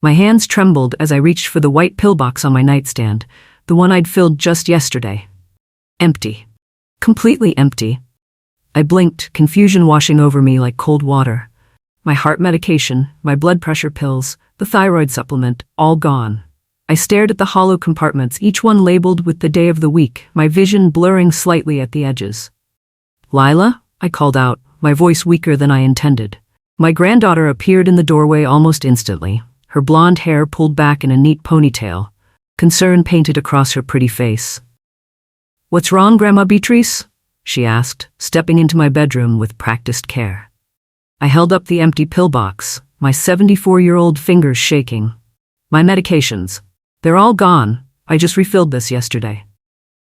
My hands trembled as I reached for the white pillbox on my nightstand, the one I'd filled just yesterday. Empty. Completely empty. I blinked, confusion washing over me like cold water. My heart medication, my blood pressure pills, the thyroid supplement, all gone. I stared at the hollow compartments, each one labeled with the day of the week, my vision blurring slightly at the edges. "Lila?" I called out, my voice weaker than I intended. My granddaughter appeared in the doorway almost instantly, her blonde hair pulled back in a neat ponytail, concern painted across her pretty face. "What's wrong, Grandma Beatrice?" she asked, stepping into my bedroom with practiced care. I held up the empty pillbox, my 74-year-old fingers shaking. "My medications. They're all gone. I just refilled this yesterday."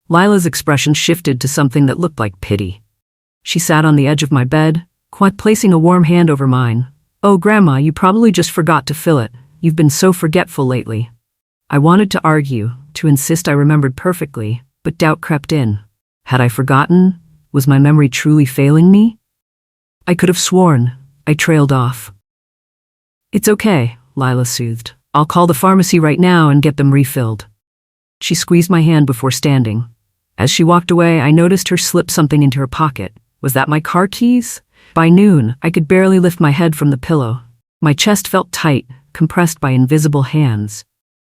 Lila's expression shifted to something that looked like pity. She sat on the edge of my bed, quite placing a warm hand over mine. "Oh, Grandma, you probably just forgot to fill it. You've been so forgetful lately." I wanted to argue, to insist I remembered perfectly, but doubt crept in. Had I forgotten? Was my memory truly failing me? I could have sworn. I trailed off. "It's okay," Lila soothed. "I'll call the pharmacy right now and get them refilled." She squeezed my hand before standing. As she walked away, I noticed her slip something into her pocket. Was that my car keys? By noon, I could barely lift my head from the pillow. My chest felt tight, compressed by invisible hands.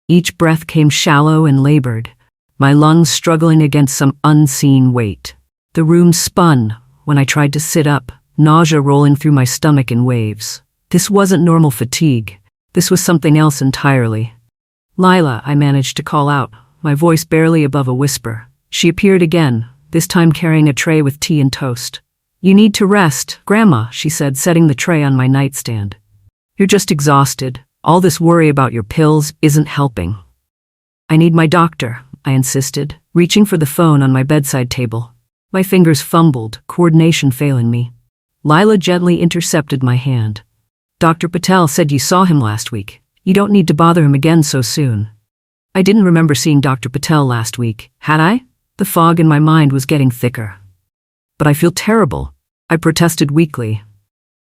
Each breath came shallow and labored, my lungs struggling against some unseen weight. The room spun when I tried to sit up, nausea rolling through my stomach in waves. This wasn't normal fatigue. This was something else entirely. "Lila," I managed to call out, my voice barely above a whisper. She appeared again, this time carrying a tray with tea and toast. "You need to rest, Grandma," she said, setting the tray on my nightstand. "You're just exhausted. All this worry about your pills isn't helping." "I need my doctor," I insisted, reaching for the phone on my bedside table. My fingers fumbled, coordination failing me. Lila gently intercepted my hand. "Dr. Patel said you saw him last week. You don't need to bother him again so soon." I didn't remember seeing Dr. Patel last week, had I? The fog in my mind was getting thicker. "But I feel terrible," I protested weakly.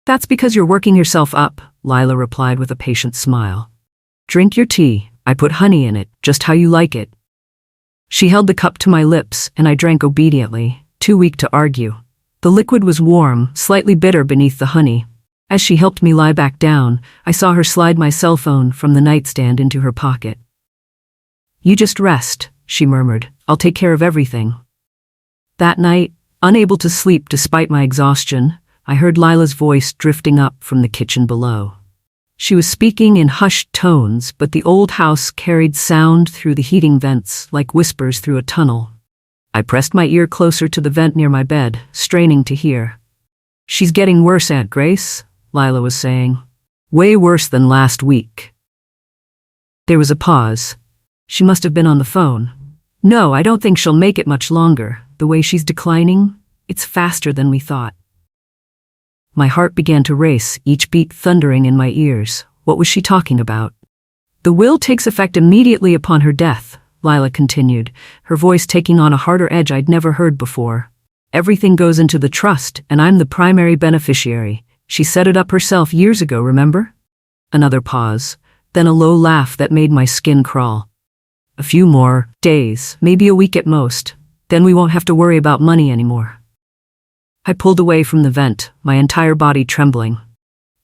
"That's because you're working yourself up," Lila replied with a patient smile. "Drink your tea. I put honey in it, just how you like it." She held the cup to my lips, and I drank obediently, too weak to argue. The liquid was warm, slightly bitter beneath the honey. As she helped me lie back down, I saw her slide my cell phone from the nightstand into her pocket. "You just rest," she murmured. "I'll take care of everything." That night, unable to sleep despite my exhaustion, I heard Lila's voice drifting up from the kitchen below. She was speaking in hushed tones, but the old house carried sound through the heating vents like whispers through a tunnel. I pressed my ear closer to the vent near my bed, straining to hear. "She's getting worse, Aunt Grace," Lila was saying. "Way worse than last week." There was a pause. She must have been on the phone. "No, I don't think she'll make it much longer. The way she's declining, it's faster than we thought." My heart began to race, each beat thundering in my ears. What was she talking about? "The will takes effect immediately upon her death," Lila continued, her voice taking on a harder edge I'd never heard before. "Everything goes into the trust, and I'm the primary beneficiary. She set it up herself years ago, remember?" Another pause, then a low laugh that made my skin crawl. "A few more days, maybe a week at most. Then we won't have to worry about money anymore." I pulled away from the vent, my entire body trembling.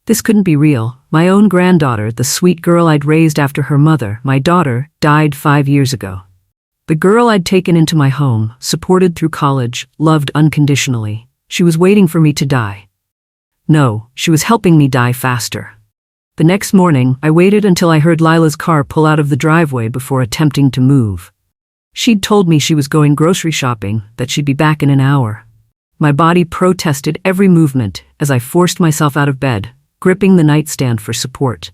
This couldn't be real. My own granddaughter, the sweet girl I'd raised after her mother, my daughter, died 5 years ago. The girl I'd taken into my home, supported through college, loved unconditionally. She was waiting for me to die. No, she was helping me die faster. The next morning, I waited until I heard Lila's car pull out of the driveway before attempting to move. She'd told me she was going grocery shopping, that she'd be back in an hour. My body protested every movement as I forced myself out of bed, gripping the nightstand for support.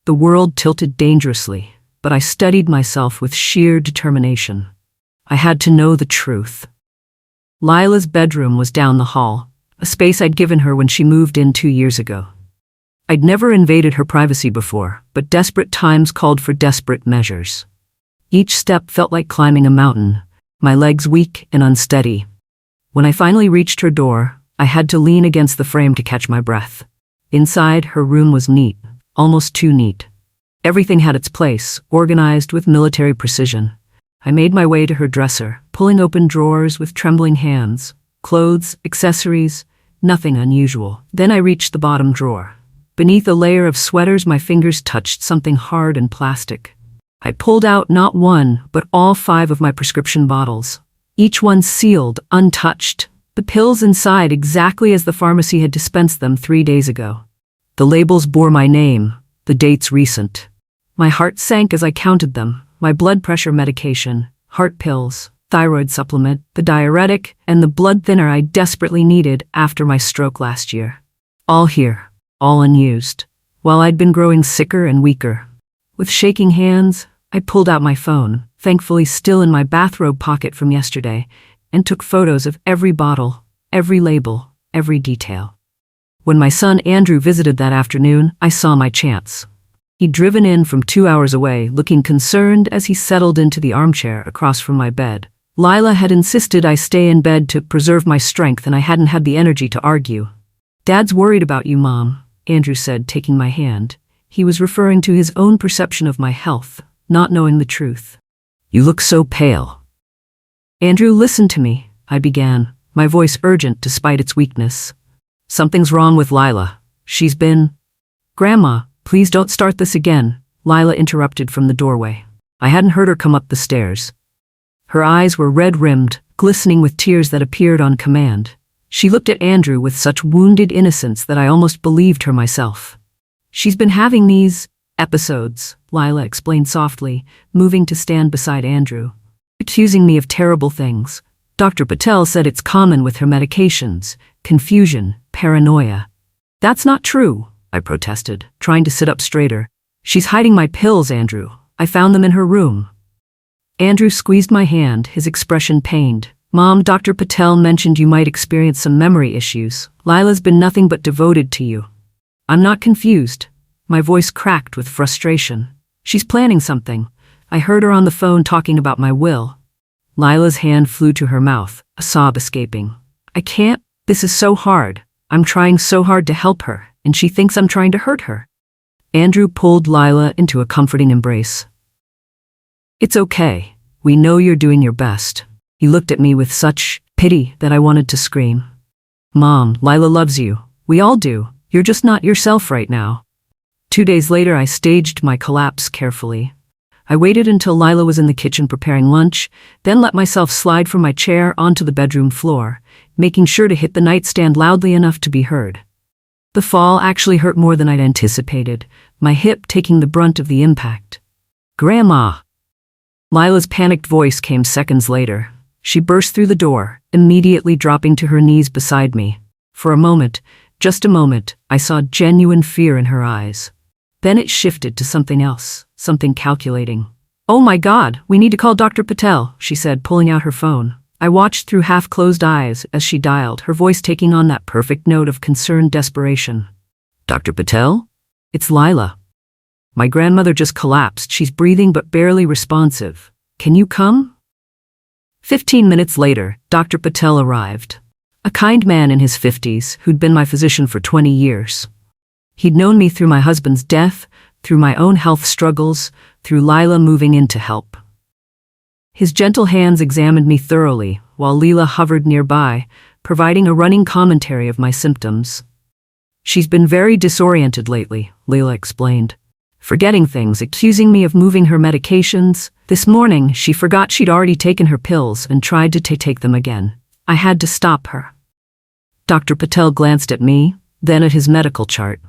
The world tilted dangerously, but I steadied myself with sheer determination. I had to know the truth. Lila's bedroom was down the hall, a space I'd given her when she moved in 2 years ago. I'd never invaded her privacy before, but desperate times called for desperate measures. Each step felt like climbing a mountain, my legs weak and unsteady. When I finally reached her door, I had to lean against the frame to catch my breath. Inside, her room was neat, almost too neat. Everything had its place, organized with military precision. I made my way to her dresser, pulling open drawers with trembling hands. Clothes, accessories, nothing unusual. Then I reached the bottom drawer. Beneath a layer of sweaters, my fingers touched something hard and plastic. I pulled out not one, but all 5 of my prescription bottles. Each one sealed, untouched. The pills inside exactly as the pharmacy had dispensed them 3 days ago. The labels bore my name, the dates recent. My heart sank as I counted them. My blood pressure medication, heart pills, thyroid supplement, the diuretic, and the blood thinner I desperately needed after my stroke last year. All here, all unused, while I'd been growing sicker and weaker. With shaking hands, I pulled out my phone, thankfully still in my bathrobe pocket from yesterday, and took photos of every bottle, every label, every detail. When my son Andrew visited that afternoon, I saw my chance. He'd driven in from 2 hours away, looking concerned as he settled into the armchair across from my bed. Lila had insisted I stay in bed to preserve my strength, and I hadn't had the energy to argue. "Dad's worried about you, Mom," Andrew said, taking my hand. He was referring to his own perception of my health, not knowing the truth. "You look so pale." "Andrew, listen to me," I began, my voice urgent despite its weakness. "Something's wrong with Lila. She's been—" "Grandma, please don't start this again," Lila interrupted from the doorway. I hadn't heard her come up the stairs. Her eyes were red-rimmed, glistening with tears that appeared on command. She looked at Andrew with such wounded innocence that I almost believed her myself. "She's been having these episodes," Lila explained softly, moving to stand beside Andrew, accusing me of terrible things. "Dr. Patel said it's common with her medications, confusion, paranoia." "That's not true," I protested, trying to sit up straighter. "She's hiding my pills, Andrew. I found them in her room." Andrew squeezed my hand, his expression pained. "Mom, Dr. Patel mentioned you might experience some memory issues. Lila's been nothing but devoted to you." "I'm not confused." My voice cracked with frustration. "She's planning something. I heard her on the phone talking about my will." Lila's hand flew to her mouth, a sob escaping. "I can't. This is so hard. I'm trying so hard to help her, and she thinks I'm trying to hurt her." Andrew pulled Lila into a comforting embrace. "It's okay. We know you're doing your best." He looked at me with such pity that I wanted to scream. "Mom, Lila loves you. We all do. You're just not yourself right now." 2 days later, I staged my collapse carefully. I waited until Lila was in the kitchen preparing lunch, then let myself slide from my chair onto the bedroom floor, making sure to hit the nightstand loudly enough to be heard. The fall actually hurt more than I'd anticipated, my hip taking the brunt of the impact. "Grandma!" Lila's panicked voice came seconds later. She burst through the door, immediately dropping to her knees beside me. For a moment, just a moment, I saw genuine fear in her eyes. Then it shifted to something else, something calculating. "Oh my God, we need to call Dr. Patel," she said, pulling out her phone. I watched through half-closed eyes as she dialed, her voice taking on that perfect note of concerned desperation. "Dr. Patel? It's Lila. My grandmother just collapsed. She's breathing but barely responsive. Can you come?" 15 minutes later, Dr. Patel arrived. A kind man in his 50s who'd been my physician for 20 years. He'd known me through my husband's death, through my own health struggles, through Lila moving in to help. His gentle hands examined me thoroughly, while Lila hovered nearby, providing a running commentary of my symptoms. "She's been very disoriented lately," Lila explained. "Forgetting things, accusing me of moving her medications. This morning, she forgot she'd already taken her pills and tried to take them again. I had to stop her." Dr. Patel glanced at me, then at his medical chart.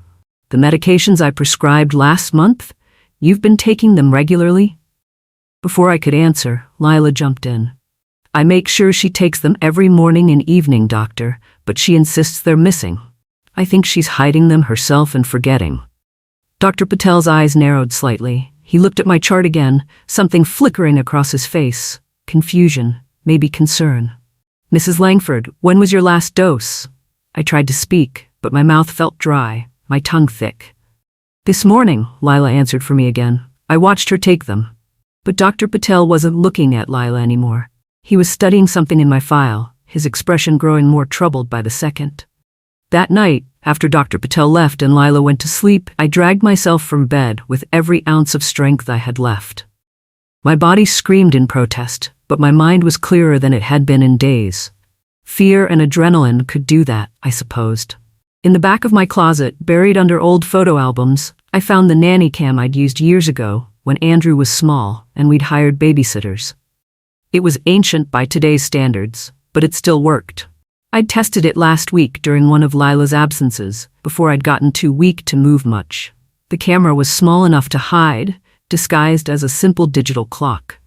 "The medications I prescribed last month? You've been taking them regularly?" Before I could answer, Lila jumped in. "I make sure she takes them every morning and evening, doctor, but she insists they're missing. I think she's hiding them herself and forgetting." Dr. Patel's eyes narrowed slightly. He looked at my chart again, something flickering across his face. Confusion, maybe concern. "Mrs. Langford, when was your last dose?" I tried to speak, but my mouth felt dry, my tongue thick. "This morning," Lila answered for me again. "I watched her take them." But Dr. Patel wasn't looking at Lila anymore. He was studying something in my file, his expression growing more troubled by the second. That night, After Dr. Patel left and Lila went to sleep, I dragged myself from bed with every ounce of strength I had left. My body screamed in protest, but my mind was clearer than it had been in days. Fear and adrenaline could do that, I supposed. In the back of my closet, buried under old photo albums, I found the nanny cam I'd used years ago when Andrew was small and we'd hired babysitters. It was ancient by today's standards, but it still worked. I'd tested it last week during one of Lila's absences, before I'd gotten too weak to move much. The camera was small enough to hide, disguised as a simple digital clock.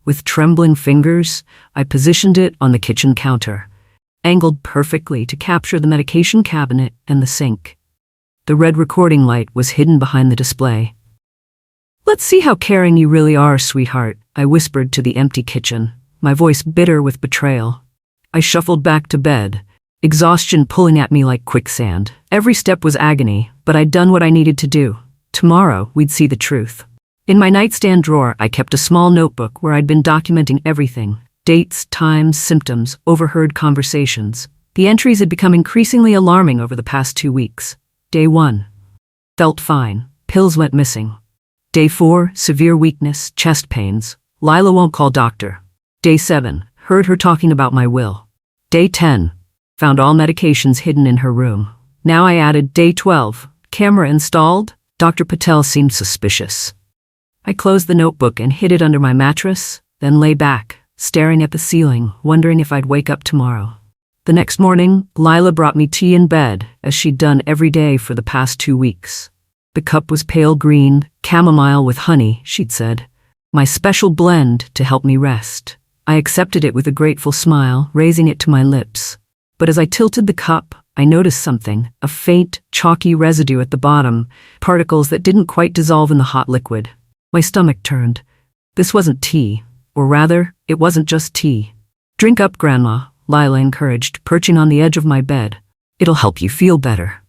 With trembling fingers, I positioned it on the kitchen counter, angled perfectly to capture the medication cabinet and the sink. The red recording light was hidden behind the display. "Let's see how caring you really are, sweetheart," I whispered to the empty kitchen, my voice bitter with betrayal. I shuffled back to bed, exhaustion pulling at me like quicksand. Every step was agony, but I'd done what I needed to do. Tomorrow, we'd see the truth. In my nightstand drawer, I kept a small notebook where I'd been documenting everything: dates, times, symptoms, overheard conversations. The entries had become increasingly alarming over the past 2 weeks. Day 1. Felt fine. Pills went missing. Day 4. Severe weakness, chest pains. Lila won't call doctor. Day 7. Heard her talking about my will. Day 10. Found all medications hidden in her room. Now I added Day 12. Camera installed. Dr. Patel seemed suspicious. I closed the notebook and hid it under my mattress, then lay back, staring at the ceiling, wondering if I'd wake up tomorrow. The next morning, Lila brought me tea in bed, as she'd done every day for the past 2 weeks. The cup was pale green, chamomile with honey, she'd said. My special blend to help me rest. I accepted it with a grateful smile, raising it to my lips. But as I tilted the cup, I noticed something, a faint, chalky residue at the bottom, particles that didn't quite dissolve in the hot liquid. My stomach turned. This wasn't tea, or rather, it wasn't just tea. "Drink up, Grandma," Lila encouraged, perching on the edge of my bed. "It'll help you feel better."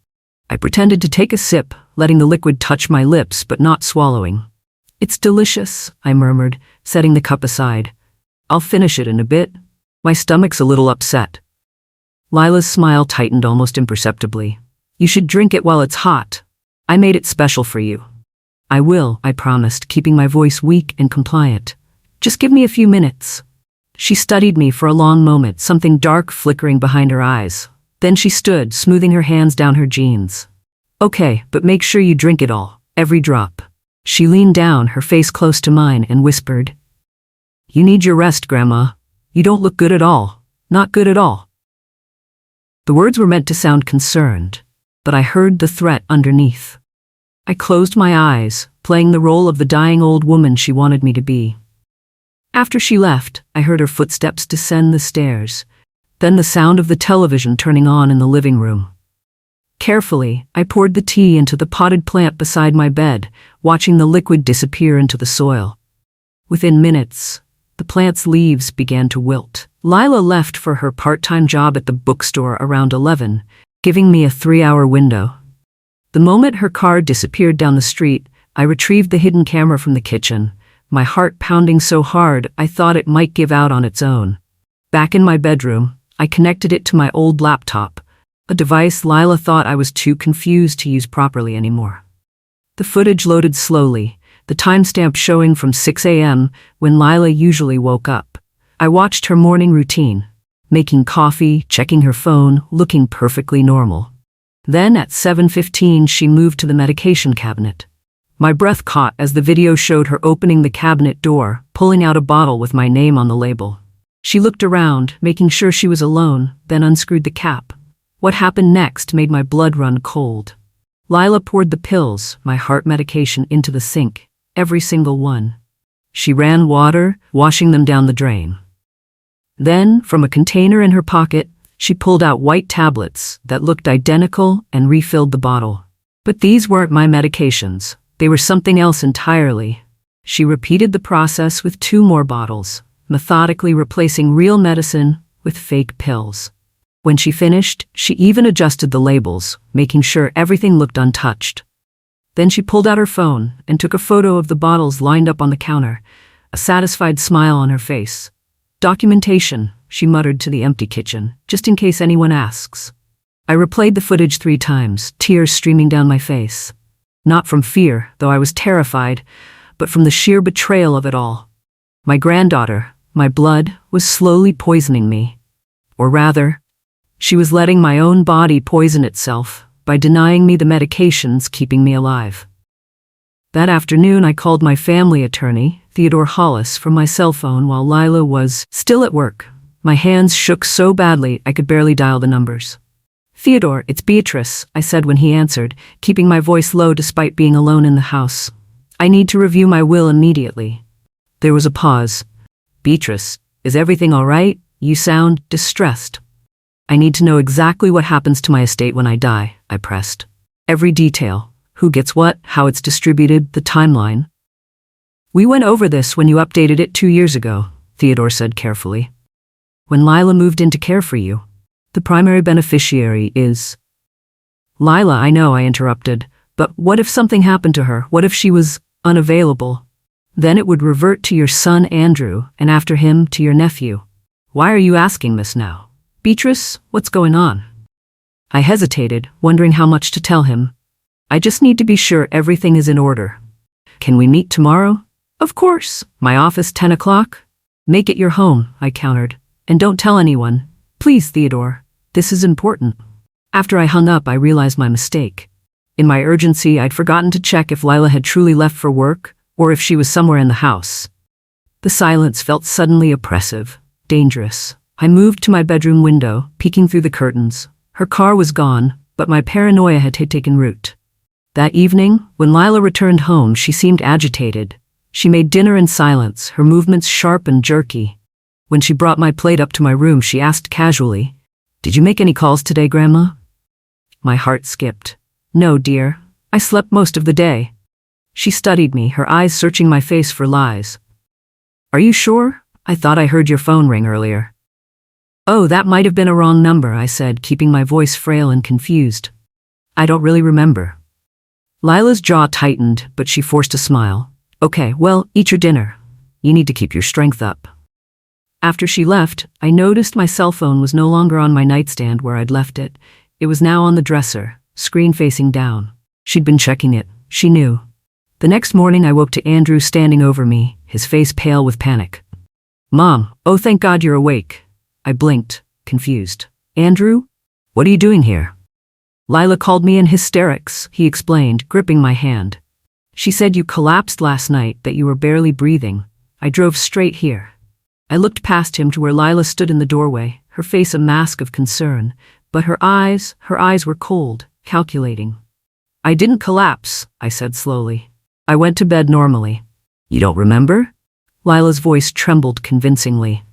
I pretended to take a sip, letting the liquid touch my lips but not swallowing. "It's delicious," I murmured, setting the cup aside. "I'll finish it in a bit. My stomach's a little upset." Lila's smile tightened almost imperceptibly. "You should drink it while it's hot. I made it special for you." "I will," I promised, keeping my voice weak and compliant. "Just give me a few minutes." She studied me for a long moment, something dark flickering behind her eyes. Then she stood, smoothing her hands down her jeans. "Okay, but make sure you drink it all, every drop." She leaned down, her face close to mine, and whispered, "You need your rest, Grandma. You don't look good at all. Not good at all." The words were meant to sound concerned, but I heard the threat underneath. I closed my eyes, playing the role of the dying old woman she wanted me to be. After she left, I heard her footsteps descend the stairs, then the sound of the television turning on in the living room. Carefully, I poured the tea into the potted plant beside my bed, watching the liquid disappear into the soil. Within minutes, the plant's leaves began to wilt. Lila left for her part-time job at the bookstore around 11, giving me a 3-hour window. The moment her car disappeared down the street, I retrieved the hidden camera from the kitchen, my heart pounding so hard I thought it might give out on its own. Back in my bedroom, I connected it to my old laptop, a device Lila thought I was too confused to use properly anymore. The footage loaded slowly, the timestamp showing from 6 a.m. when Lila usually woke up. I watched her morning routine, making coffee, checking her phone, looking perfectly normal. Then at 7:15 she moved to the medication cabinet. My breath caught as the video showed her opening the cabinet door, pulling out a bottle with my name on the label. She looked around, making sure she was alone, then unscrewed the cap. What happened next made my blood run cold. Lila poured the pills, my heart medication, into the sink, every single one. She ran water, washing them down the drain. Then, from a container in her pocket, she pulled out white tablets that looked identical and refilled the bottle. But these weren't my medications. They were something else entirely. She repeated the process with 2 more bottles, methodically replacing real medicine with fake pills. When she finished, she even adjusted the labels, making sure everything looked untouched. Then she pulled out her phone and took a photo of the bottles lined up on the counter, a satisfied smile on her face. "Documentation," she muttered to the empty kitchen, "just in case anyone asks." I replayed the footage 3 times, tears streaming down my face. Not from fear, though I was terrified, but from the sheer betrayal of it all. My granddaughter, my blood, was slowly poisoning me. Or rather, she was letting my own body poison itself by denying me the medications keeping me alive. That afternoon, I called my family attorney, Theodore Hollis, from my cell phone while Lila was still at work. My hands shook so badly I could barely dial the numbers. "Theodore, it's Beatrice," I said when he answered, keeping my voice low despite being alone in the house. "I need to review my will immediately." There was a pause. "Beatrice, is everything all right? You sound distressed." "I need to know exactly what happens to my estate when I die," I pressed. "Every detail. Who gets what, how it's distributed, the timeline." "We went over this when you updated it 2 years ago," Theodore said carefully. "When Lila moved in to care for you, the primary beneficiary is—" "Lila, I know," I interrupted, "but what if something happened to her? What if she was unavailable? Then it would revert to your son Andrew, and after him to your nephew. Why are you asking this now? Beatrice, what's going on?" I hesitated, wondering how much to tell him. "I just need to be sure everything is in order." "Can we meet tomorrow?" "Of course. My office, 10 o'clock? "Make it your home," I countered. "And don't tell anyone. Please, Theodore. This is important." After I hung up, I realized my mistake. In my urgency, I'd forgotten to check if Lila had truly left for work, or if she was somewhere in the house. The silence felt suddenly oppressive, dangerous. I moved to my bedroom window, peeking through the curtains. Her car was gone, but my paranoia had taken root. That evening, when Lila returned home, she seemed agitated. She made dinner in silence, her movements sharp and jerky. When she brought my plate up to my room, she asked casually, "Did you make any calls today, Grandma?" My heart skipped. "No, dear. I slept most of the day." She studied me, her eyes searching my face for lies. "Are you sure? I thought I heard your phone ring earlier." "Oh, that might have been a wrong number," I said, keeping my voice frail and confused. "I don't really remember." Lila's jaw tightened, but she forced a smile. "Okay, well, eat your dinner. You need to keep your strength up." After she left, I noticed my cell phone was no longer on my nightstand where I'd left it. It was now on the dresser, screen facing down. She'd been checking it. She knew. The next morning, I woke to Andrew standing over me, his face pale with panic. "Mom, oh thank God you're awake." I blinked, confused. "Andrew? What are you doing here?" "Lila called me in hysterics," he explained, gripping my hand. "She said you collapsed last night, that you were barely breathing. I drove straight here." I looked past him to where Lila stood in the doorway, her face a mask of concern, but her eyes were cold, calculating. "I didn't collapse," I said slowly. "I went to bed normally." "You don't remember?" Lila's voice trembled convincingly.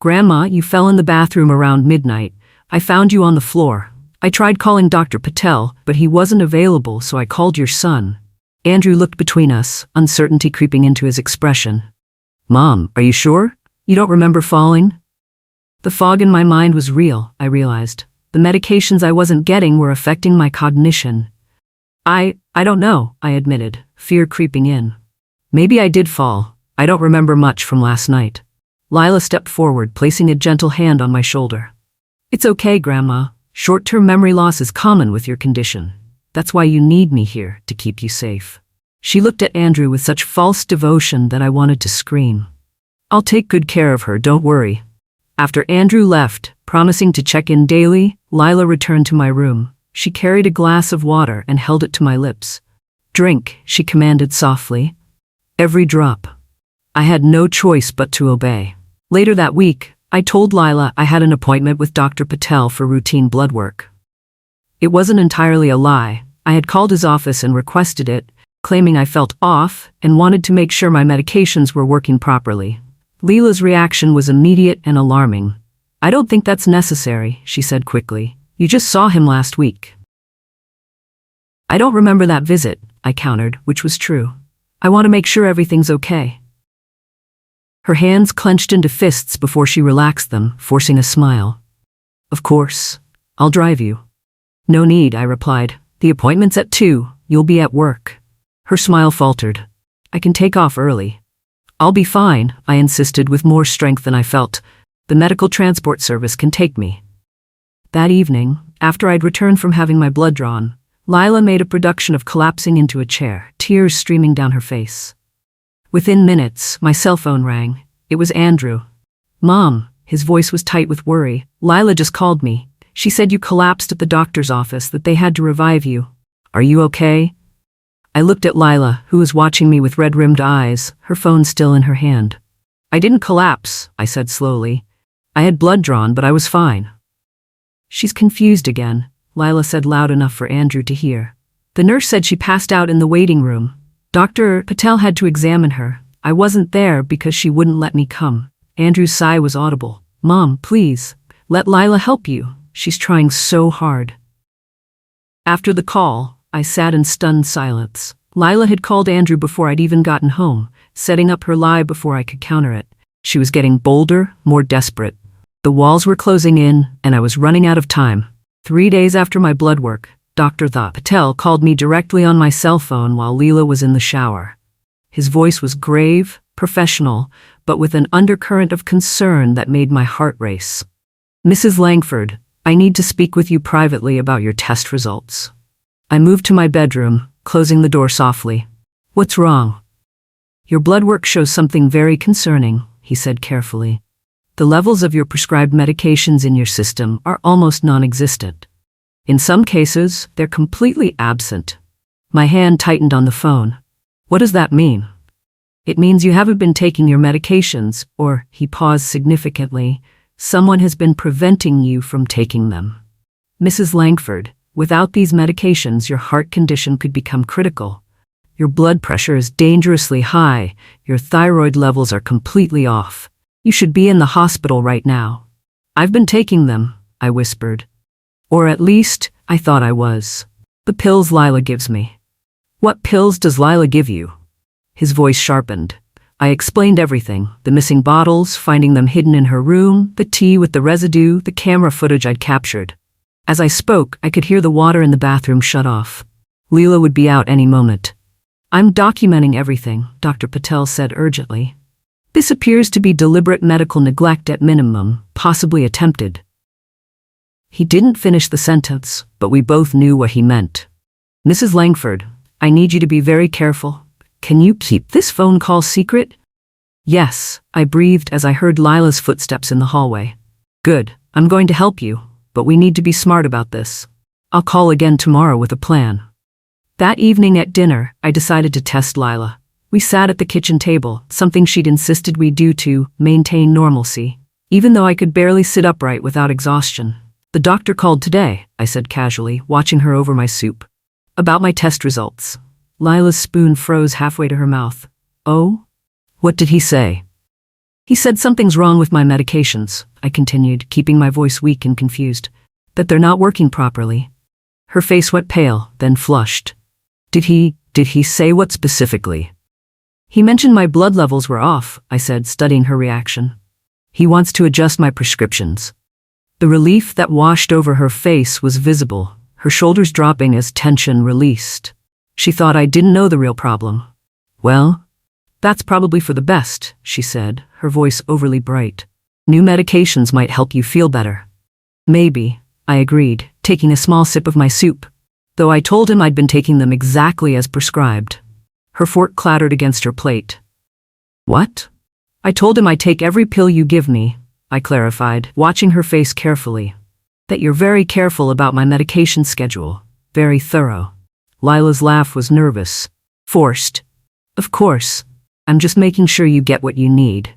"Grandma, you fell in the bathroom around midnight. I found you on the floor. I tried calling Dr. Patel, but he wasn't available, so I called your son." Andrew looked between us, uncertainty creeping into his expression. "Mom, are you sure? You don't remember falling?" The fog in my mind was real, I realized. The medications I wasn't getting were affecting my cognition. I don't know," I admitted, fear creeping in. "Maybe I did fall. I don't remember much from last night." Lila stepped forward, placing a gentle hand on my shoulder. "It's okay, Grandma. Short-term memory loss is common with your condition. That's why you need me here, to keep you safe." She looked at Andrew with such false devotion that I wanted to scream. "I'll take good care of her, don't worry." After Andrew left, promising to check in daily, Lila returned to my room. She carried a glass of water and held it to my lips. "Drink," she commanded softly. "Every drop." I had no choice but to obey. Later that week, I told Lila I had an appointment with Dr. Patel for routine blood work. It wasn't entirely a lie. I had called his office and requested it, claiming I felt off and wanted to make sure my medications were working properly. Lila's reaction was immediate and alarming. "I don't think that's necessary," she said quickly. "You just saw him last week." "I don't remember that visit," I countered, which was true. "I want to make sure everything's okay." Her hands clenched into fists before she relaxed them, forcing a smile. "Of course. I'll drive you." "No need," I replied. "The appointment's at 2. You'll be at work." Her smile faltered. "I can take off early." "I'll be fine," I insisted with more strength than I felt. "The medical transport service can take me." That evening, after I'd returned from having my blood drawn, Lila made a production of collapsing into a chair, tears streaming down her face. Within minutes, my cell phone rang. It was Andrew. "Mom," his voice was tight with worry. "Lila just called me. She said you collapsed at the doctor's office, that they had to revive you. Are you okay?" I looked at Lila, who was watching me with red-rimmed eyes, her phone still in her hand. "I didn't collapse," I said slowly. "I had blood drawn, but I was fine." "She's confused again," Lila said loud enough for Andrew to hear. "The nurse said she passed out in the waiting room. Dr. Patel had to examine her. I wasn't there because she wouldn't let me come." Andrew's sigh was audible. "Mom, please, let Lila help you. She's trying so hard." After the call, I sat in stunned silence. Lila had called Andrew before I'd even gotten home, setting up her lie before I could counter it. She was getting bolder, more desperate. The walls were closing in, and I was running out of time. 3 days after my blood work, Dr. Patel called me directly on my cell phone while Leela was in the shower. His voice was grave, professional, but with an undercurrent of concern that made my heart race. "Mrs. Langford, I need to speak with you privately about your test results." I moved to my bedroom, closing the door softly. "What's wrong?" "Your blood work shows something very concerning," he said carefully. "The levels of your prescribed medications in your system are almost non-existent. In some cases, they're completely absent." My hand tightened on the phone. "What does that mean?" "It means you haven't been taking your medications, or," he paused significantly, "someone has been preventing you from taking them. Mrs. Langford, without these medications, your heart condition could become critical. Your blood pressure is dangerously high, your thyroid levels are completely off. You should be in the hospital right now." "I've been taking them," I whispered. "Or at least, I thought I was. The pills Lila gives me." "What pills does Lila give you?" His voice sharpened. I explained everything, the missing bottles, finding them hidden in her room, the tea with the residue, the camera footage I'd captured. As I spoke, I could hear the water in the bathroom shut off. Leela would be out any moment. "I'm documenting everything," Dr. Patel said urgently. "This appears to be deliberate medical neglect at minimum, possibly attempted." He didn't finish the sentence, but we both knew what he meant. "Mrs. Langford, I need you to be very careful. Can you keep this phone call secret?" "Yes," I breathed as I heard Lila's footsteps in the hallway. "Good, I'm going to help you, but we need to be smart about this. I'll call again tomorrow with a plan." That evening at dinner, I decided to test Lila. We sat at the kitchen table, something she'd insisted we do to maintain normalcy, even though I could barely sit upright without exhaustion. "The doctor called today," I said casually, watching her over my soup. "About my test results." Lila's spoon froze halfway to her mouth. "Oh? What did he say?" "He said something's wrong with my medications," I continued, keeping my voice weak and confused. "That they're not working properly." Her face went pale, then flushed. Did he say what specifically?" "He mentioned my blood levels were off," I said, studying her reaction. "He wants to adjust my prescriptions." The relief that washed over her face was visible, her shoulders dropping as tension released. She thought I didn't know the real problem. "Well, that's probably for the best," she said, her voice overly bright. "New medications might help you feel better." "Maybe," I agreed, taking a small sip of my soup, though I told him I'd been taking them exactly as prescribed. Her fork clattered against her plate. "What?" "I told him I take every pill you give me," I clarified, watching her face carefully. "That you're very careful about my medication schedule, very thorough." Lila's laugh was nervous, forced. "Of course. I'm just making sure you get what you need."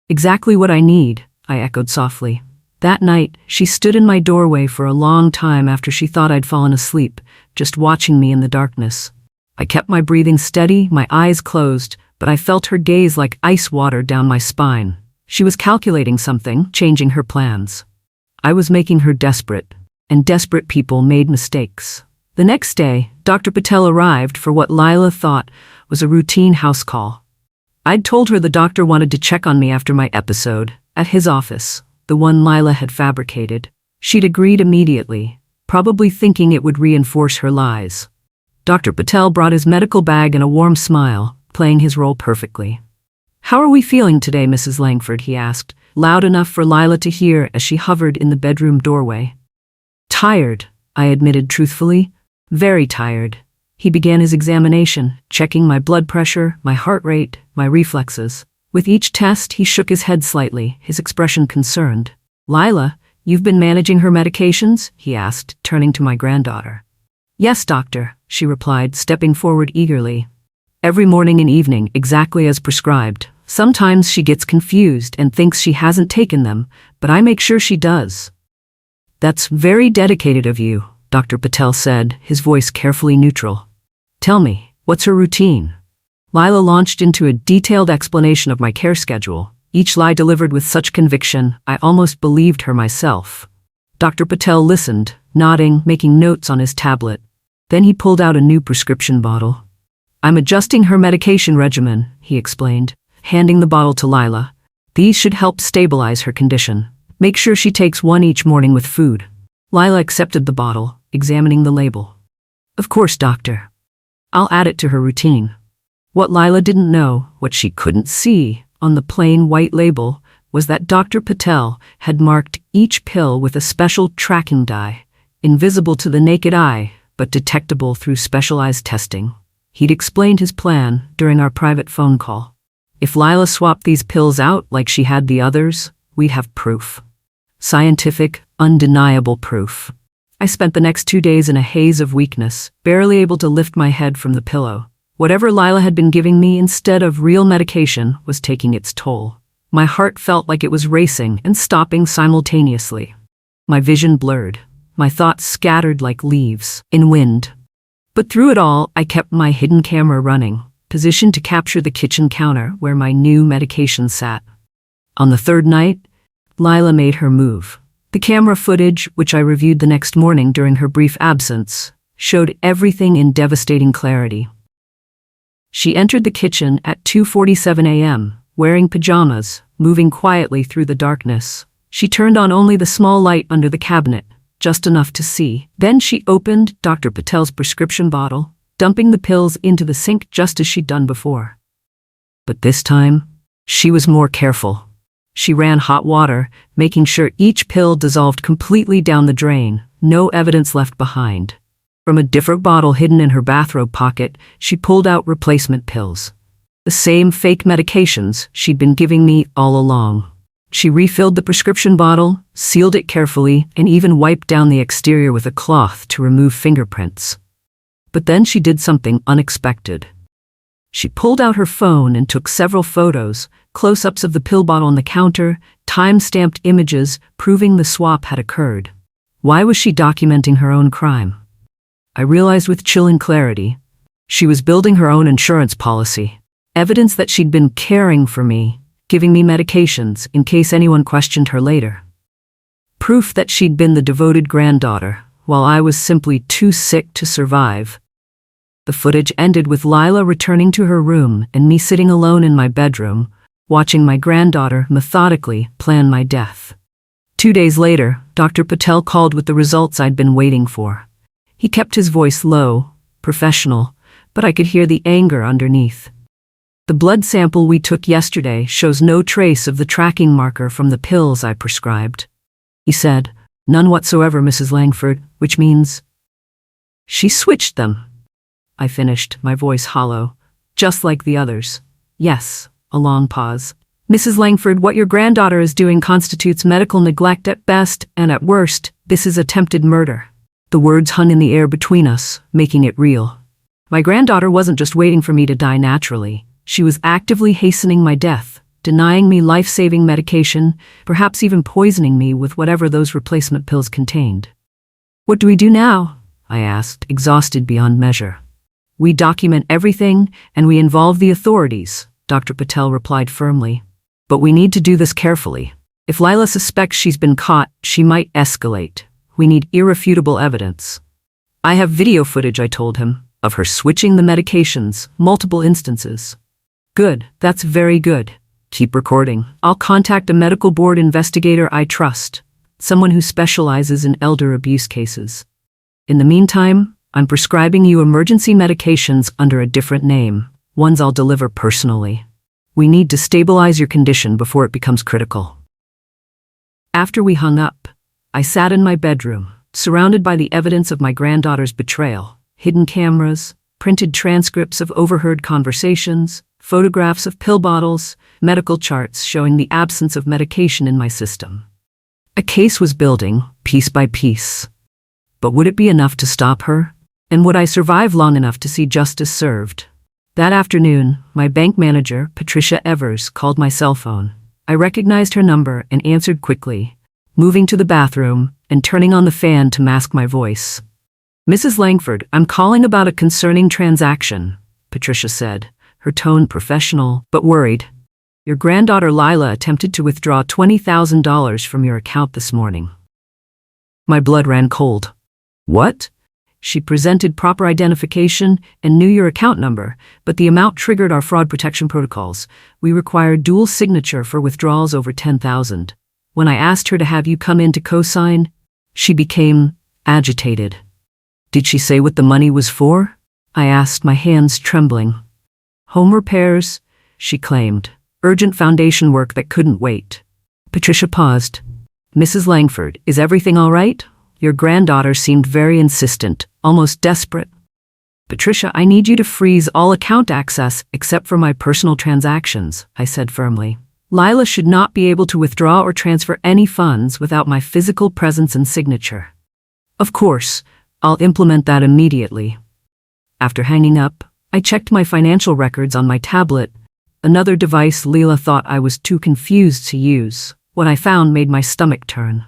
"Exactly what I need," I echoed softly. That night, she stood in my doorway for a long time after she thought I'd fallen asleep, just watching me in the darkness. I kept my breathing steady, my eyes closed, but I felt her gaze like ice water down my spine. She was calculating something, changing her plans. I was making her desperate, and desperate people made mistakes. The next day, Dr. Patel arrived for what Lila thought was a routine house call. I'd told her the doctor wanted to check on me after my episode, at his office, the one Lila had fabricated. She'd agreed immediately, probably thinking it would reinforce her lies. Dr. Patel brought his medical bag and a warm smile, playing his role perfectly. "How are we feeling today, Mrs. Langford?" he asked, loud enough for Lila to hear as she hovered in the bedroom doorway. Tired, I admitted truthfully. Very tired. He began his examination, checking my blood pressure, my heart rate, my reflexes. With each test, he shook his head slightly, his expression concerned. "Lila, you've been managing her medications?" he asked, turning to my granddaughter. "Yes, doctor," she replied, stepping forward eagerly. "Every morning and evening, exactly as prescribed. Sometimes she gets confused and thinks she hasn't taken them, but I make sure she does." "That's very dedicated of you," Dr. Patel said, his voice carefully neutral. "Tell me, what's her routine?" Lila launched into a detailed explanation of my care schedule, each lie delivered with such conviction, I almost believed her myself. Dr. Patel listened, nodding, making notes on his tablet. Then he pulled out a new prescription bottle. "I'm adjusting her medication regimen," he explained, handing the bottle to Lila. "These should help stabilize her condition. Make sure she takes one each morning with food." Lila accepted the bottle, examining the label. "Of course, doctor. I'll add it to her routine." What Lila didn't know, what she couldn't see, on the plain white label, was that Dr. Patel had marked each pill with a special tracking dye, invisible to the naked eye, but detectable through specialized testing. He'd explained his plan during our private phone call. If Lila swapped these pills out like she had the others, we'd have proof. Scientific, undeniable proof. I spent the next 2 days in a haze of weakness, barely able to lift my head from the pillow. Whatever Lila had been giving me instead of real medication was taking its toll. My heart felt like it was racing and stopping simultaneously. My vision blurred, my thoughts scattered like leaves in wind. But through it all, I kept my hidden camera running, positioned to capture the kitchen counter where my new medication sat. On the third night, Lila made her move. The camera footage, which I reviewed the next morning during her brief absence, showed everything in devastating clarity. She entered the kitchen at 2:47 a.m., wearing pajamas, moving quietly through the darkness. She turned on only the small light under the cabinet, just enough to see. Then she opened Dr. Patel's prescription bottle, dumping the pills into the sink just as she'd done before. But this time, she was more careful. She ran hot water, making sure each pill dissolved completely down the drain, no evidence left behind. From a different bottle hidden in her bathrobe pocket, she pulled out replacement pills. The same fake medications she'd been giving me all along. She refilled the prescription bottle, sealed it carefully, and even wiped down the exterior with a cloth to remove fingerprints. But then she did something unexpected. She pulled out her phone and took several photos, close-ups of the pill bottle on the counter, time-stamped images proving the swap had occurred. Why was she documenting her own crime? I realized with chilling clarity, she was building her own insurance policy. Evidence that she'd been caring for me, giving me medications in case anyone questioned her later. Proof that she'd been the devoted granddaughter, while I was simply too sick to survive. The footage ended with Lila returning to her room and me sitting alone in my bedroom, watching my granddaughter methodically plan my death. 2 days later, Dr. Patel called with the results I'd been waiting for. He kept his voice low, professional, but I could hear the anger underneath. "The blood sample we took yesterday shows no trace of the tracking marker from the pills I prescribed," he said. "None whatsoever, Mrs. Langford, which means—" "She switched them," I finished, my voice hollow. "Just like the others." "Yes," a long pause. "Mrs. Langford, what your granddaughter is doing constitutes medical neglect at best, and at worst, this is attempted murder." The words hung in the air between us, making it real. My granddaughter wasn't just waiting for me to die naturally. She was actively hastening my death, denying me life-saving medication, perhaps even poisoning me with whatever those replacement pills contained. "What do we do now?" I asked, exhausted beyond measure. "We document everything, and we involve the authorities," Dr. Patel replied firmly. "But we need to do this carefully. If Lila suspects she's been caught, she might escalate. We need irrefutable evidence." "I have video footage," I told him, "of her switching the medications, multiple instances." "Good, that's very good. Keep recording. I'll contact a medical board investigator I trust, someone who specializes in elder abuse cases. In the meantime, I'm prescribing you emergency medications under a different name, ones I'll deliver personally. We need to stabilize your condition before it becomes critical." After we hung up, I sat in my bedroom, surrounded by the evidence of my granddaughter's betrayal, hidden cameras, printed transcripts of overheard conversations, photographs of pill bottles, medical charts showing the absence of medication in my system. A case was building, piece by piece. But would it be enough to stop her? And would I survive long enough to see justice served? That afternoon, my bank manager, Patricia Evers, called my cell phone. I recognized her number and answered quickly, moving to the bathroom and turning on the fan to mask my voice. "Mrs. Langford, I'm calling about a concerning transaction," Patricia said, her tone professional but worried. "Your granddaughter Lila attempted to withdraw $20,000 from your account this morning." My blood ran cold. "What?" She presented proper identification and knew your account number, but the amount triggered our fraud protection protocols. We require dual signature for withdrawals over $10,000. When I asked her to have you come in to co-sign, she became agitated. "Did she say what the money was for?" I asked, my hands trembling. "Home repairs," she claimed. "Urgent foundation work that couldn't wait." Patricia paused. "Mrs. Langford, is everything all right?" Your granddaughter seemed very insistent, almost desperate. "Patricia, I need you to freeze all account access except for my personal transactions," I said firmly. "Lila should not be able to withdraw or transfer any funds without my physical presence and signature." "Of course, I'll implement that immediately." After hanging up, I checked my financial records on my tablet, another device Lila thought I was too confused to use. What I found made my stomach turn.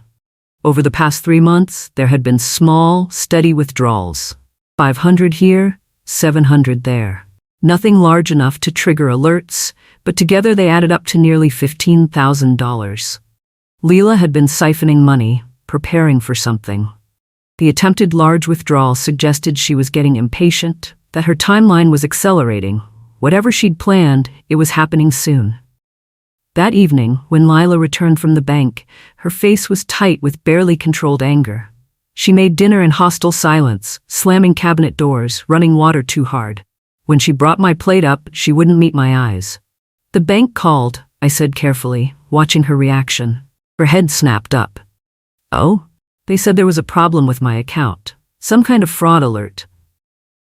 Over the past 3 months, there had been small, steady withdrawals. 500 here, 700 there. Nothing large enough to trigger alerts, but together they added up to nearly $15,000. Lila had been siphoning money, preparing for something. The attempted large withdrawal suggested she was getting impatient, that her timeline was accelerating. Whatever she'd planned, it was happening soon. That evening, when Lila returned from the bank, her face was tight with barely controlled anger. She made dinner in hostile silence, slamming cabinet doors, running water too hard. When she brought my plate up, she wouldn't meet my eyes. "The bank called," I said carefully, watching her reaction. Her head snapped up. "Oh?" "They said there was a problem with my account. Some kind of fraud alert."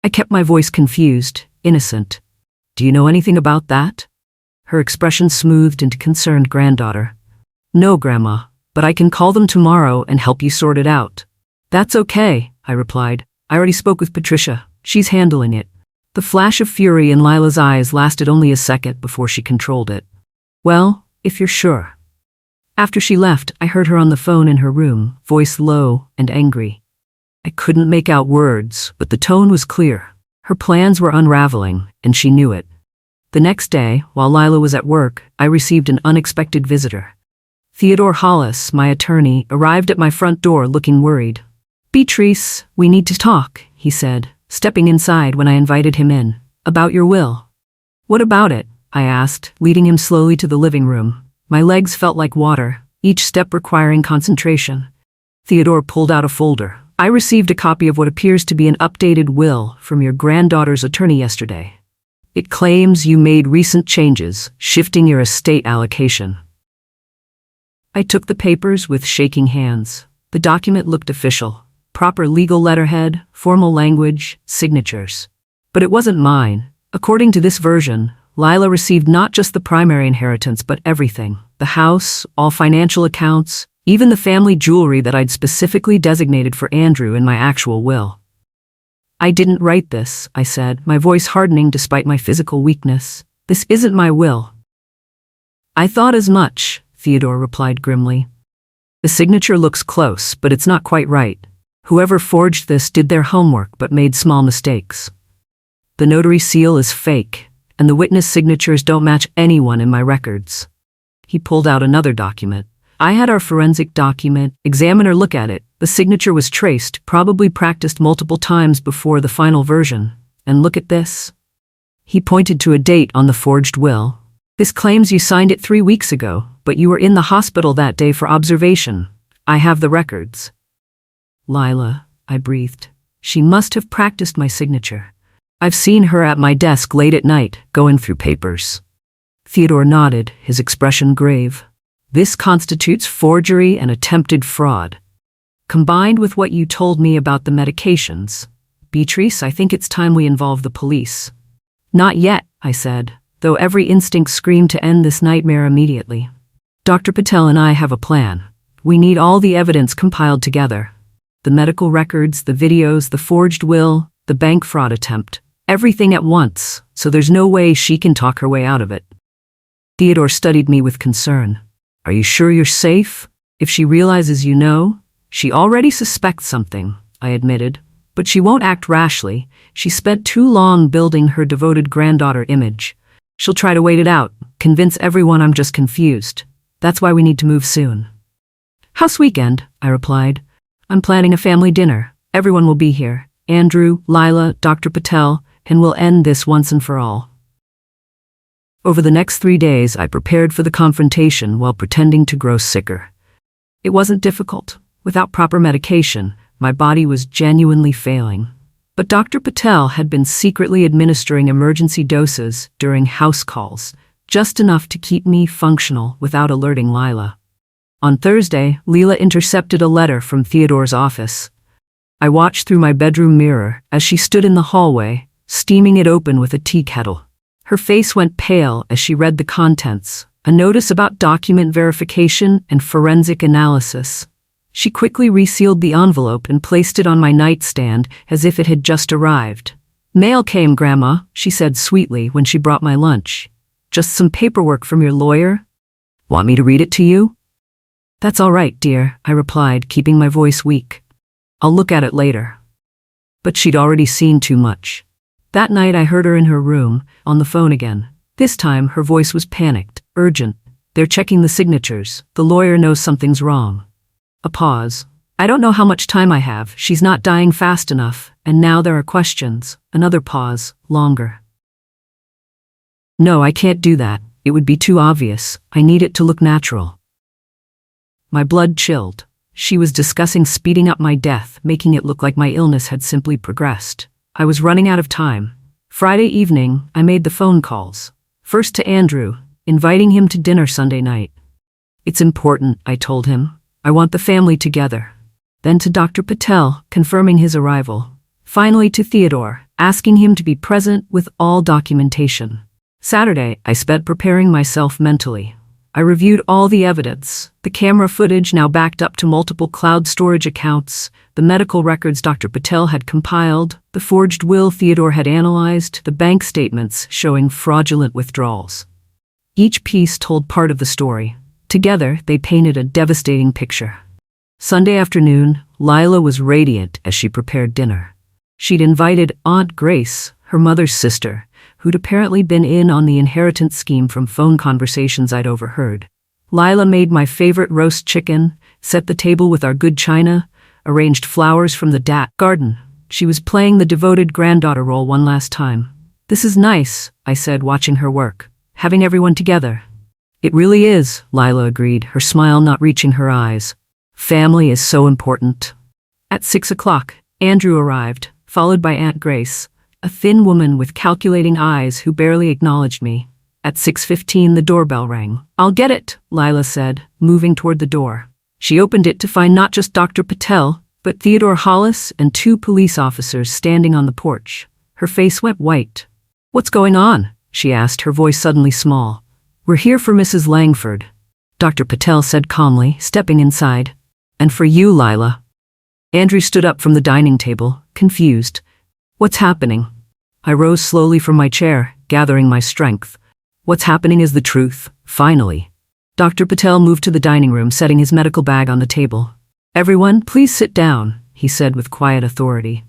I kept my voice confused, innocent. "Do you know anything about that?" Her expression smoothed into concerned granddaughter. "No, Grandma, but I can call them tomorrow and help you sort it out." "That's okay," I replied. "I already spoke with Patricia. She's handling it." The flash of fury in Lila's eyes lasted only a second before she controlled it. "Well, if you're sure." After she left, I heard her on the phone in her room, voice low and angry. I couldn't make out words, but the tone was clear. Her plans were unraveling, and she knew it. The next day, while Lila was at work, I received an unexpected visitor. Theodore Hollis, my attorney, arrived at my front door looking worried. "Beatrice, we need to talk," he said, stepping inside when I invited him in. "About your will." "What about it?" I asked, leading him slowly to the living room. My legs felt like water, each step requiring concentration. Theodore pulled out a folder. "I received a copy of what appears to be an updated will from your granddaughter's attorney yesterday. It claims you made recent changes, shifting your estate allocation." I took the papers with shaking hands. The document looked official. Proper legal letterhead, formal language, signatures. But it wasn't mine. According to this version, Lila received not just the primary inheritance but everything. The house, all financial accounts, even the family jewelry that I'd specifically designated for Andrew in my actual will. "I didn't write this," I said, my voice hardening despite my physical weakness. "This isn't my will." "I thought as much," Theodore replied grimly. "The signature looks close, but it's not quite right. Whoever forged this did their homework but made small mistakes. The notary seal is fake, and the witness signatures don't match anyone in my records." He pulled out another document. I had our forensic document examiner look at it. The signature was traced, probably practiced multiple times before the final version. "And look at this." He pointed to a date on the forged will. "This claims you signed it 3 weeks ago, but you were in the hospital that day for observation. I have the records." "Lila," I breathed. "She must have practiced my signature. I've seen her at my desk late at night, going through papers." Theodore nodded, his expression grave. "This constitutes forgery and attempted fraud." combined with what you told me about the medications. Beatrice, I think it's time we involve the police. Not yet, I said, though every instinct screamed to end this nightmare immediately. Dr. Patel and I have a plan. We need all the evidence compiled together. The medical records, the videos, the forged will, the bank fraud attempt. Everything at once, so there's no way she can talk her way out of it. Theodore studied me with concern. Are you sure you're safe? If she realizes you know? She already suspects something, I admitted. But she won't act rashly. She spent too long building her devoted granddaughter image. She'll try to wait it out, convince everyone I'm just confused. That's why we need to move soon. House weekend, I replied. I'm planning a family dinner. Everyone will be here. Andrew, Lila, Dr. Patel, and we'll end this once and for all. Over the next 3 days, I prepared for the confrontation while pretending to grow sicker. It wasn't difficult. Without proper medication, my body was genuinely failing. But Dr. Patel had been secretly administering emergency doses during house calls, just enough to keep me functional without alerting Lila. On Thursday, Leela intercepted a letter from Theodore's office. I watched through my bedroom mirror as she stood in the hallway, steaming it open with a tea kettle. Her face went pale as she read the contents, a notice about document verification and forensic analysis. She quickly resealed the envelope and placed it on my nightstand as if it had just arrived. Mail came, Grandma, she said sweetly when she brought my lunch. Just some paperwork from your lawyer? Want me to read it to you? That's all right, dear, I replied, keeping my voice weak. I'll look at it later. But she'd already seen too much. That night I heard her in her room, on the phone again. This time her voice was panicked, urgent. They're checking the signatures. The lawyer knows something's wrong. A pause. I don't know how much time I have. She's not dying fast enough. And now there are questions. Another pause. Longer. No, I can't do that. It would be too obvious. I need it to look natural. My blood chilled. She was discussing speeding up my death, making it look like my illness had simply progressed. I was running out of time. Friday evening, I made the phone calls. First to Andrew, inviting him to dinner Sunday night. It's important, I told him. I want the family together. Then to Dr. Patel, confirming his arrival. Finally to Theodore, asking him to be present with all documentation. Saturday, I spent preparing myself mentally. I reviewed all the evidence, the camera footage now backed up to multiple cloud storage accounts, the medical records Dr. Patel had compiled, the forged will Theodore had analyzed, the bank statements showing fraudulent withdrawals. Each piece told part of the story. Together, they painted a devastating picture. Sunday afternoon, Lila was radiant as she prepared dinner. She'd invited Aunt Grace, her mother's sister, who'd apparently been in on the inheritance scheme from phone conversations I'd overheard. Lila made my favorite roast chicken, set the table with our good china, arranged flowers from the garden. She was playing the devoted granddaughter role one last time. This is nice, I said, watching her work. Having everyone together. It really is, Lila agreed, her smile not reaching her eyes. Family is so important. At 6 o'clock, Andrew arrived, followed by Aunt Grace, a thin woman with calculating eyes who barely acknowledged me. At 6:15 the doorbell rang. I'll get it, Lila said, moving toward the door. She opened it to find not just Dr. Patel, but Theodore Hollis and 2 police officers standing on the porch. Her face went white. What's going on? She asked, her voice suddenly small. We're here for Mrs. Langford, Dr. Patel said calmly, stepping inside. And for you, Lila. Andrew stood up from the dining table, confused. What's happening? I rose slowly from my chair, gathering my strength. What's happening is the truth, finally. Dr. Patel moved to the dining room, setting his medical bag on the table. Everyone, please sit down, he said with quiet authority.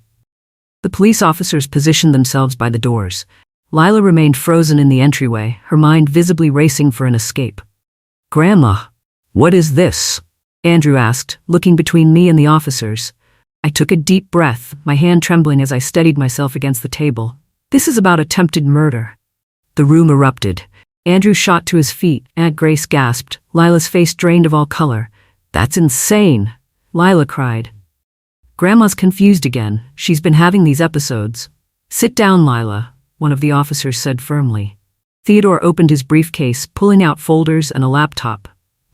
The police officers positioned themselves by the doors. Lila remained frozen in the entryway, her mind visibly racing for an escape. Grandma, what is this? Andrew asked, looking between me and the officers. I took a deep breath, my hand trembling as I steadied myself against the table. This is about attempted murder. The room erupted. Andrew shot to his feet. Aunt Grace gasped. Lila's face drained of all color. That's insane, Lila cried. Grandma's confused again. She's been having these episodes. Sit down, Lila, one of the officers said firmly. Theodore opened his briefcase, pulling out folders and a laptop.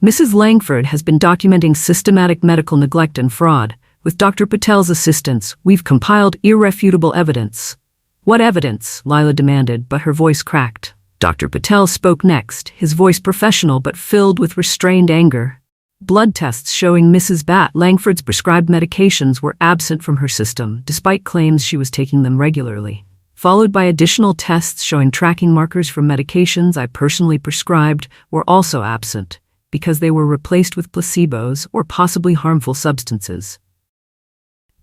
Mrs. Langford has been documenting systematic medical neglect and fraud. With Dr. Patel's assistance, we've compiled irrefutable evidence. What evidence? Lila demanded, but her voice cracked. Dr. Patel spoke next, his voice professional but filled with restrained anger. Blood tests showing Mrs. Langford's prescribed medications were absent from her system, despite claims she was taking them regularly. Followed by additional tests showing tracking markers for medications I personally prescribed were also absent, because they were replaced with placebos or possibly harmful substances.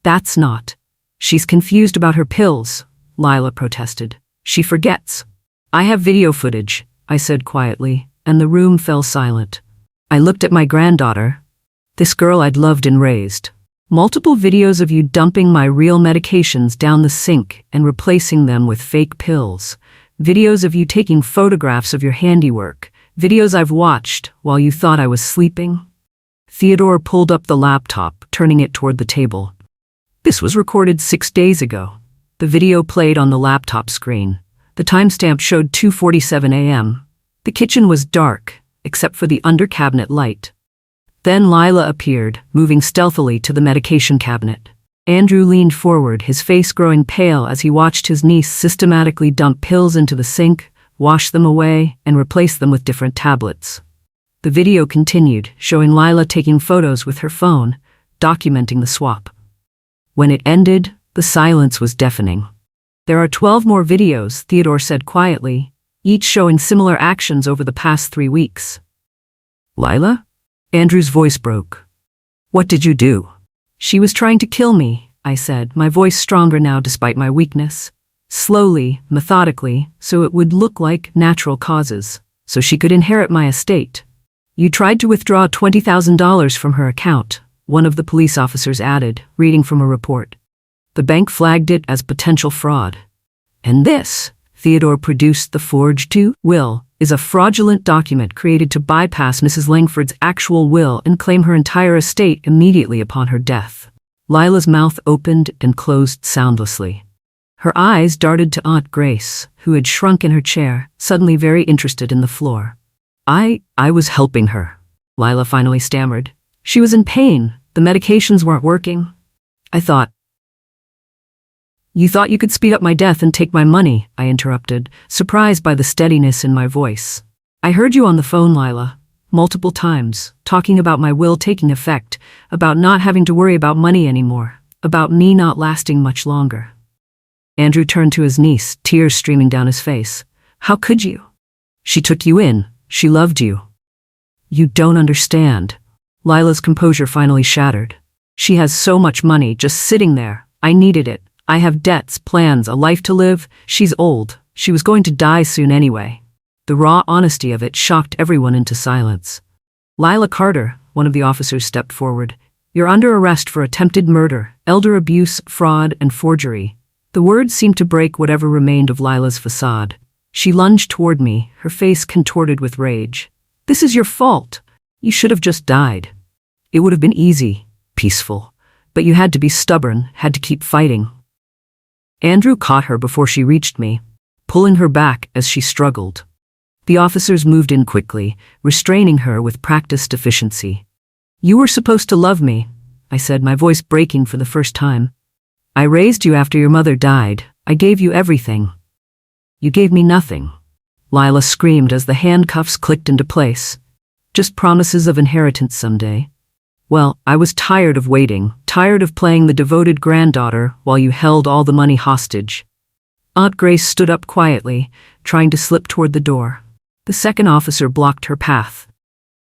That's not. She's confused about her pills, Lila protested. She forgets. I have video footage, I said quietly, and the room fell silent. I looked at my granddaughter, this girl I'd loved and raised. Multiple videos of you dumping my real medications down the sink and replacing them with fake pills. Videos of you taking photographs of your handiwork. Videos I've watched while you thought I was sleeping. Theodore pulled up the laptop, turning it toward the table. This was recorded 6 days ago. The video played on the laptop screen. The timestamp showed 2:47 a.m. The kitchen was dark, except for the under-cabinet light. Then Lila appeared, moving stealthily to the medication cabinet. Andrew leaned forward, his face growing pale as he watched his niece systematically dump pills into the sink, wash them away, and replace them with different tablets. The video continued, showing Lila taking photos with her phone, documenting the swap. When it ended, the silence was deafening. There are 12 more videos, Theodore said quietly, each showing similar actions over the past 3 weeks. Lila? Andrew's voice broke. What did you do? She was trying to kill me, I said, my voice stronger now despite my weakness. Slowly, methodically, so it would look like natural causes, so she could inherit my estate. You tried to withdraw $20,000 from her account, one of the police officers added, reading from a report. The bank flagged it as potential fraud. And this, Theodore produced the forged will, is a fraudulent document created to bypass Mrs. Langford's actual will and claim her entire estate immediately upon her death. Lila's mouth opened and closed soundlessly. Her eyes darted to Aunt Grace, who had shrunk in her chair, suddenly very interested in the floor. I was helping her, Lila finally stammered. She was in pain. The medications weren't working. You thought you could speed up my death and take my money, I interrupted, surprised by the steadiness in my voice. I heard you on the phone, Lila, multiple times, talking about my will taking effect, about not having to worry about money anymore, about me not lasting much longer. Andrew turned to his niece, tears streaming down his face. How could you? She took you in. She loved you. You don't understand. Lila's composure finally shattered. She has so much money just sitting there. I needed it. I have debts, plans, a life to live. She's old. She was going to die soon anyway. The raw honesty of it shocked everyone into silence. Lila Carter, one of the officers, stepped forward. You're under arrest for attempted murder, elder abuse, fraud, and forgery. The words seemed to break whatever remained of Lila's facade. She lunged toward me, her face contorted with rage. This is your fault. You should have just died. It would have been easy, peaceful. But you had to be stubborn, had to keep fighting. Andrew caught her before she reached me, pulling her back as she struggled. The officers moved in quickly, restraining her with practiced efficiency. You were supposed to love me, I said, my voice breaking for the first time. I raised you after your mother died. I gave you everything. You gave me nothing. Lila screamed as the handcuffs clicked into place. Just promises of inheritance someday. Well, I was tired of waiting, tired of playing the devoted granddaughter while you held all the money hostage. Aunt Grace stood up quietly, trying to slip toward the door. The second officer blocked her path.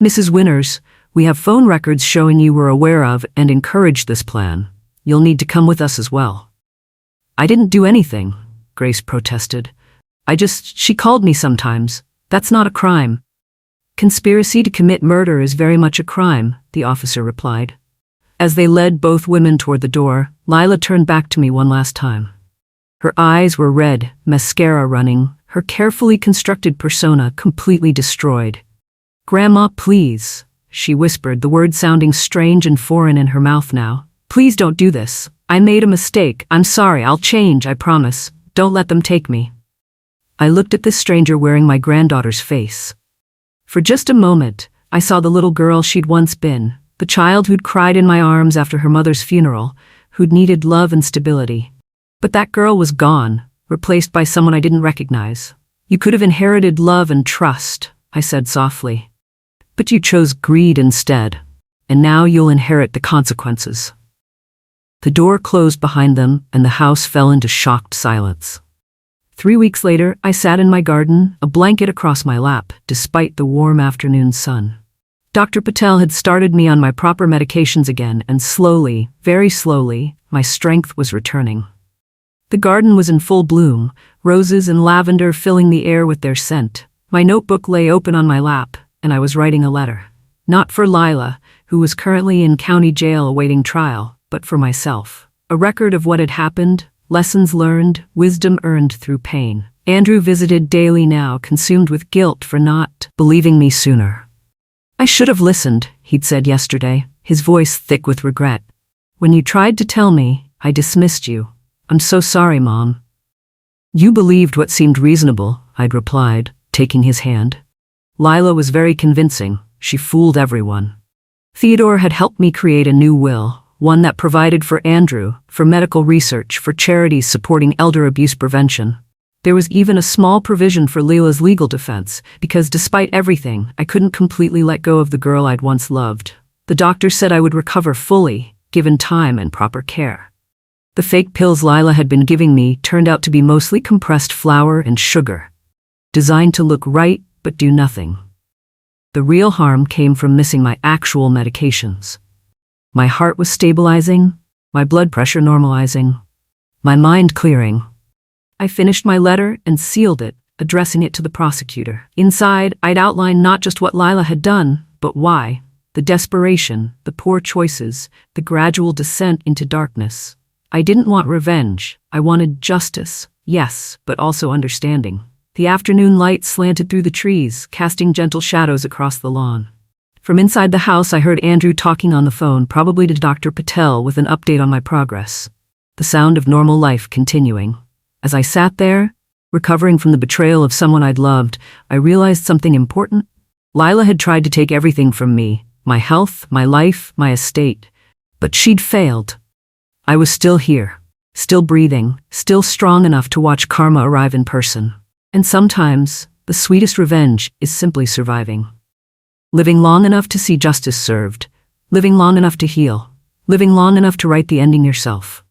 Mrs. Winters, we have phone records showing you were aware of and encouraged this plan. You'll need to come with us as well. I didn't do anything, Grace protested. She called me sometimes. That's not a crime. Conspiracy to commit murder is very much a crime, the officer replied. As they led both women toward the door, Lila turned back to me one last time. Her eyes were red, mascara running, her carefully constructed persona completely destroyed. Grandma, please, she whispered, the words sounding strange and foreign in her mouth now. Please don't do this. I made a mistake. I'm sorry. I'll change, I promise. Don't let them take me. I looked at this stranger wearing my granddaughter's face. For just a moment, I saw the little girl she'd once been, the child who'd cried in my arms after her mother's funeral, who'd needed love and stability. But that girl was gone, replaced by someone I didn't recognize. You could have inherited love and trust, I said softly. But you chose greed instead, and now you'll inherit the consequences. The door closed behind them, and the house fell into shocked silence. 3 weeks later, I sat in my garden, a blanket across my lap, despite the warm afternoon sun. Dr. Patel had started me on my proper medications again, and slowly, very slowly, my strength was returning. The garden was in full bloom, roses and lavender filling the air with their scent. My notebook lay open on my lap, and I was writing a letter. Not for Lila, who was currently in county jail awaiting trial, but for myself. A record of what had happened, lessons learned, wisdom earned through pain. Andrew visited daily now, consumed with guilt for not believing me sooner. I should have listened, he'd said yesterday, his voice thick with regret. When you tried to tell me, I dismissed you. I'm so sorry, Mom. You believed what seemed reasonable, I'd replied, taking his hand. Lila was very convincing. She fooled everyone. Theodore had helped me create a new will, one that provided for Andrew, for medical research, for charities supporting elder abuse prevention. There was even a small provision for Lila's legal defense, because despite everything, I couldn't completely let go of the girl I'd once loved. The doctor said I would recover fully, given time and proper care. The fake pills Lila had been giving me turned out to be mostly compressed flour and sugar, designed to look right but do nothing. The real harm came from missing my actual medications. My heart was stabilizing, my blood pressure normalizing, my mind clearing. I finished my letter and sealed it, addressing it to the prosecutor. Inside, I'd outlined not just what Lila had done, but why. The desperation, the poor choices, the gradual descent into darkness. I didn't want revenge. I wanted justice, yes, but also understanding. The afternoon light slanted through the trees, casting gentle shadows across the lawn. From inside the house, I heard Andrew talking on the phone, probably to Dr. Patel, with an update on my progress. The sound of normal life continuing. As I sat there, recovering from the betrayal of someone I'd loved, I realized something important. Lila had tried to take everything from me, my health, my life, my estate. But she'd failed. I was still here, still breathing, still strong enough to watch karma arrive in person. And sometimes, the sweetest revenge is simply surviving. Living long enough to see justice served, living long enough to heal, living long enough to write the ending yourself.